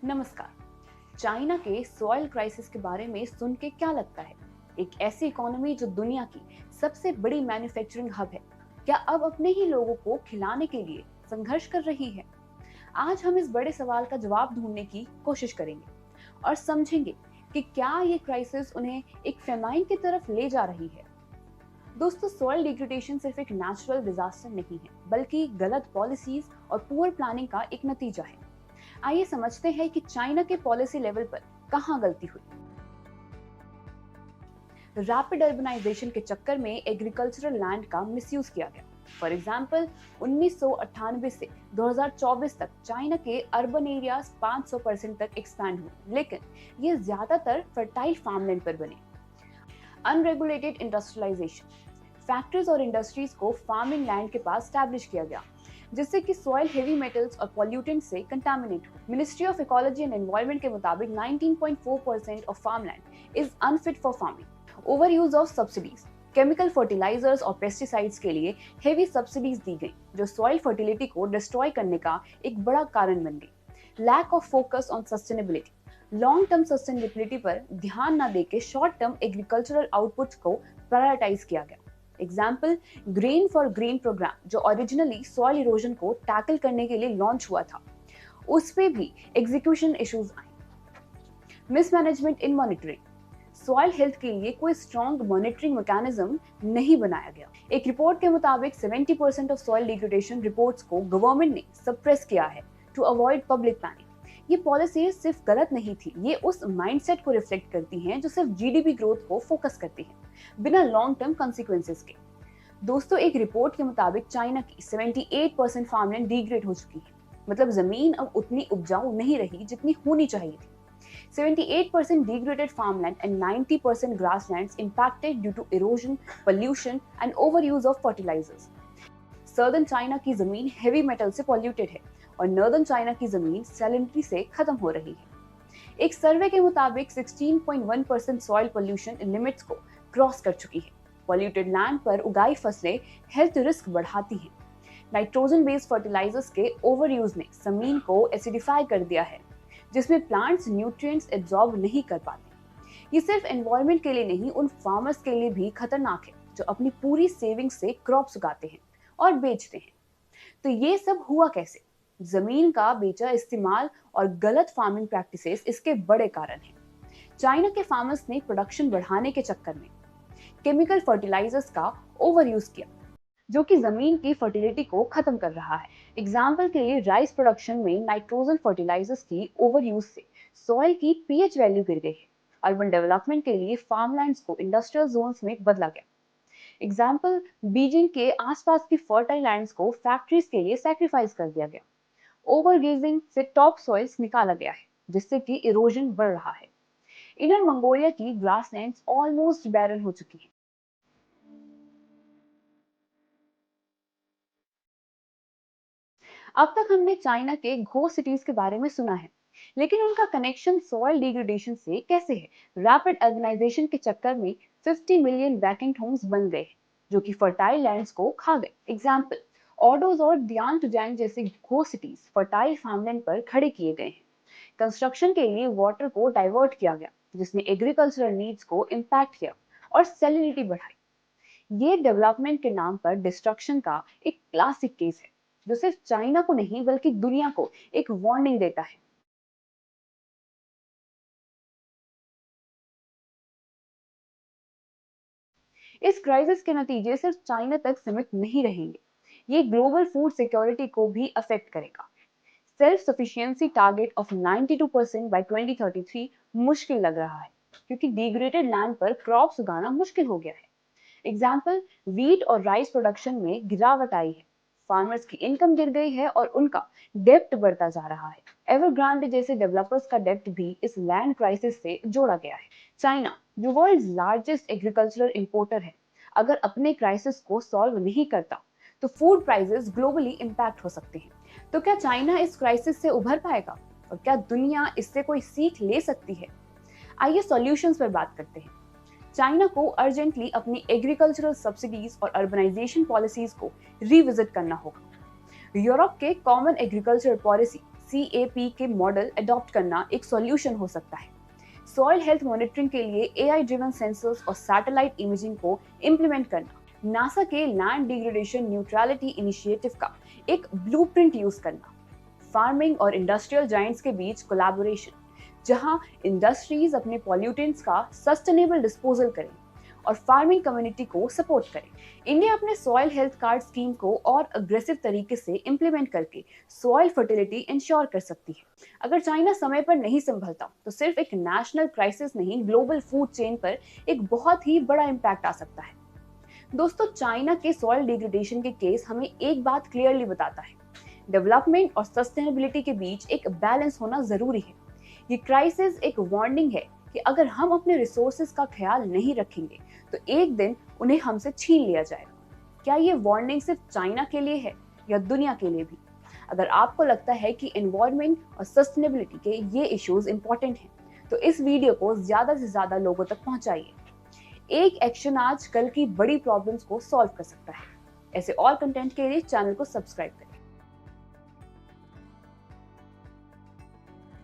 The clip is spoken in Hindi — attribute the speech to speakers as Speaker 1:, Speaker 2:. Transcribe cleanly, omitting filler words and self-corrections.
Speaker 1: नमस्कार। चाइना के सॉइल क्राइसिस के बारे में सुन के क्या लगता है? एक ऐसी इकोनॉमी जो दुनिया की सबसे बड़ी मैन्युफैक्चरिंग हब है, क्या अब अपने ही लोगों को खिलाने के लिए संघर्ष कर रही है? आज हम इस बड़े सवाल का जवाब ढूंढने की कोशिश करेंगे और समझेंगे कि क्या ये क्राइसिस उन्हें एक फेमाइन की तरफ ले जा रही है। दोस्तों, सॉइल डिग्रेडेशन सिर्फ एक नेचुरल डिजास्टर नहीं है, बल्कि गलत पॉलिसीज और पुअर प्लानिंग का एक नतीजा है। आइए समझते हैं कि चाइना के पॉलिसी लेवल पर कहां गलती हुई। रैपिड अर्बनाइजेशन के चक्कर में एग्रीकल्चरल लैंड का मिसयूज किया गया। फॉर एग्जाम्पल, 1998 से 2024 तक चाइना के अर्बन एरियाज 500% तक एक्सपैंड हुए, लेकिन ये ज्यादातर फर्टाइल फार्मलैंड पर बने। अनरेगुलेटेड इंडस्ट्रियलाइजेशन, फैक्ट्रीज और इंडस्ट्रीज को फार्मिंग लैंड के पास स्टैब्लिश किया गया, जिससे कि सॉइल हेवी मेटल्स और पॉल्यूटेंट से कंटामिनेट हो। Ministry of ecology and environment के मुताबिक 19.4% of farmland is unfit for farming. Over use of subsidies, chemical fertilisers और पेस्टिसाइड्स के लिए हेवी सब्सिडीज दी गई, जो सॉइल फर्टिलिटी को डिस्ट्रॉय करने का एक बड़ा कारण बन गई। Lack of focus on sustainability, long term sustainability पर ध्यान न देके शॉर्ट टर्म एग्रीकल्चरल आउटपुट्स को प्रायोरिटाइज किया गया। Example, green for green programme, जो ओरिजिनली सॉइल इरोजन को टैकल करने के लिए लॉन्च हुआ था, उस पे भी एग्जीक्यूशन इश्यूज आए। Mismanagement in monitoring, soil health के लिए कोई स्ट्रॉन्ग मॉनिटरिंग मैकेनिज्म नहीं बनाया गया। एक रिपोर्ट के मुताबिक 70% ऑफ सॉइल डिग्रेडेशन रिपोर्ट्स को गवर्नमेंट ने सप्रेस किया है टू अवॉइड पब्लिक पैनिक। ये पॉलिसी सिर्फ गलत नहीं थी, ये उस माइंडसेट को रिफ्लेक्ट करती हैं जो सिर्फ जीडीपी ग्रोथ को फोकस करती है, बिना लॉन्ग टर्म कॉन्सिक्वेंसेस के। दोस्तों, एक रिपोर्ट के मुताबिक चाइना की 78% फार्मलैंड डिग्रेड हो चुकी है, मतलब जमीन अब उतनी उपजाऊ नहीं रही जितनी होनी चाहिए थी। 78% degraded farmland and 90% grasslands impacted due to erosion, pollution and overuse of fertilizers. Southern China की जमीन हेवी मेटल से पॉल्यूटेड है और नॉर्दर्न चाइना की जमीन सैलिनिटी से खत्म हो रही है। एक सर्वे के मुताबिक 16.1% सॉइल पोल्यूशन लिमिट्स को क्रॉस कर चुकी है। पॉल्यूटेड लैंड पर उगाई फसलें हेल्थ रिस्क बढ़ाती हैं। नाइट्रोजन बेस्ड फर्टिलाइजर्स के ओवर यूज ने जमीन को एसिडिफाई कर दिया है, जिसमें प्लांट्स न्यूट्रिएंट्स एब्जॉर्ब नहीं कर पाते। ये सिर्फ एनवायरनमेंट के लिए नहीं, उन फार्मर्स के लिए भी खतरनाक है जो अपनी पूरी सेविंग से क्रॉप्स उगाते हैं और बेचते हैं। तो ये सब हुआ कैसे? जमीन का बेचा इस्तेमाल और गलत फार्मिंग प्रैक्टिसेस इसके बड़े कारण हैं। चाइना के फार्मर्स ने प्रोडक्शन बढ़ाने के चक्कर में केमिकल फर्टिलाइजर्स का ओवर यूज किया, जो कि जमीन की फर्टिलिटी को खत्म कर रहा है। एग्जाम्पल के लिए, राइस प्रोडक्शन में नाइट्रोजन फर्टिलाइजर्स की ओवर यूज से सॉइल की पीएच वैल्यू गिर गई है। अर्बन डेवलपमेंट के लिए फार्मलैंड्स को इंडस्ट्रियल जोन्स में बदला गया। एग्जाम्पल, बीजिंग के आसपास की फर्टाइल लैंड्स को फैक्ट्रीज के लिए सैक्रिफाइस कर दिया गया। ओवरग्रेजिंग से टॉप सॉइल्स निकाला गया है, जिससे कि इरोजन बढ़ रहा है। इनर मंगोलिया की ग्रासलैंड्स ऑलमोस्ट बैरन हो चुकी है। अब तक हमने चाइना के घोस्ट सिटीज के बारे में सुना है, लेकिन उनका कनेक्शन सॉइल डिग्रेडेशन से कैसे है? रैपिड अर्बनाइजेशन के चक्कर में 50 मिलियन वैकेंट होम्स बन गए, जो कि फर्टाइल लैंड्स को खा गए। एग्जाम्पल, ऑडोज और दियांतुजैंग जैसे घोस्ट सिटीज फर्टाइल फार्मलैंड पर खड़े किए गए हैं। कंस्ट्रक्शन के लिए वाटर को डाइवर्ट किया गया, जिसने एग्रीकल्चरल नीड्स को इम्पैक्ट किया और सैलिनिटी बढ़ाई। ये डेवलपमेंट के नाम पर डिस्ट्रक्शन का एक क्लासिक केस है, जो सिर्फ चाइना को नहीं बल्कि दुनिया को एक वार्निंग देता है। इस क्राइसिस के नतीजे सिर्फ चाइना तक सीमित नहीं रहेंगे, ये ग्लोबल फूड सिक्योरिटी को भी अफेक्ट करेगा। Self sufficiency target of 92% by 2033 मुश्किल लग रहा है, क्योंकि डिग्रेडेड लैंड पर क्रॉप्स उगाना मुश्किल हो गया है। एग्जाम्पल, वीट और राइस प्रोडक्शन में गिरावट आई है, फार्मर्स की इनकम गिर गई है और उनका डेप्ट बढ़ता जा रहा है। एवरग्रांडे जैसे डेवलपर्स का डेप्ट भी इस लैंड क्राइसिस से जोड़ा गया है। चाइना, जो वर्ल्ड लार्जेस्ट एग्रीकल्चरल इंपोर्टर है, अगर अपने क्राइसिस को सॉल्व नहीं करता तो फूड प्राइसेस ग्लोबली इंपैक्ट हो सकते हैं। तो क्या चाइना इस क्राइसिस से उभर पाएगा और क्या दुनिया इससे कोई सीख ले सकती है? आइए सॉल्यूशंस पर बात करते हैं। चाइना को अर्जेंटली अपनी एग्रीकल्चरल सब्सिडीज और अर्बनाइजेशन पॉलिसीज को रिविजिट करना होगा। यूरोप के कॉमन एग्रीकल्चर पॉलिसी CAP के मॉडल अडॉप्ट करना एक सॉल्यूशन हो सकता है। सॉइल हेल्थ मॉनिटरिंग के लिए AI ड्रिवन सेंसर्स और सैटेलाइट इमेजिंग को इम्प्लीमेंट करना, नासा के लैंड डिग्रेडेशन न्यूट्रलिटी इनिशिएटिव का एक ब्लूप्रिंट यूज करना, फार्मिंग और इंडस्ट्रियल जायंट्स के बीच कोलैबोरेशन, जहां इंडस्ट्रीज अपने पॉल्यूटेंट्स का सस्टेनेबल डिस्पोजल करें और फार्मिंग कम्युनिटी को सपोर्ट करें। इंडिया अपने सॉइल हेल्थ कार्ड स्कीम को और अग्रेसिव तरीके से इंप्लीमेंट करके सॉइल फर्टिलिटी इंश्योर कर सकती है। अगर चाइना समय पर नहीं संभलता तो सिर्फ एक नेशनल क्राइसिस नहीं, ग्लोबल फूड चेन पर एक बहुत ही बड़ा इम्पैक्ट आ सकता है। दोस्तों, चाइना के सॉइल डिग्रेडेशन के केस हमें एक बात क्लियरली बताता है, डेवलपमेंट और सस्टेनेबिलिटी के बीच एक बैलेंस होना जरूरी है। ये क्राइसिस एक वार्निंग है कि अगर हम अपने रिसोर्सेज का ख्याल नहीं रखेंगे तो एक दिन उन्हें हमसे छीन लिया जाएगा। क्या ये वार्निंग सिर्फ चाइना के लिए है या दुनिया के लिए भी? अगर आपको लगता है कि एनवायरनमेंट और सस्टेनेबिलिटी के ये इश्यूज इंपॉर्टेंट हैं, तो इस वीडियो को ज्यादा से ज्यादा लोगों तक पहुंचाइए। एक एक्शन आज कल की बड़ी प्रॉब्लम्स को सॉल्व कर सकता है। ऐसे और कंटेंट के लिए चैनल को सब्सक्राइब करें।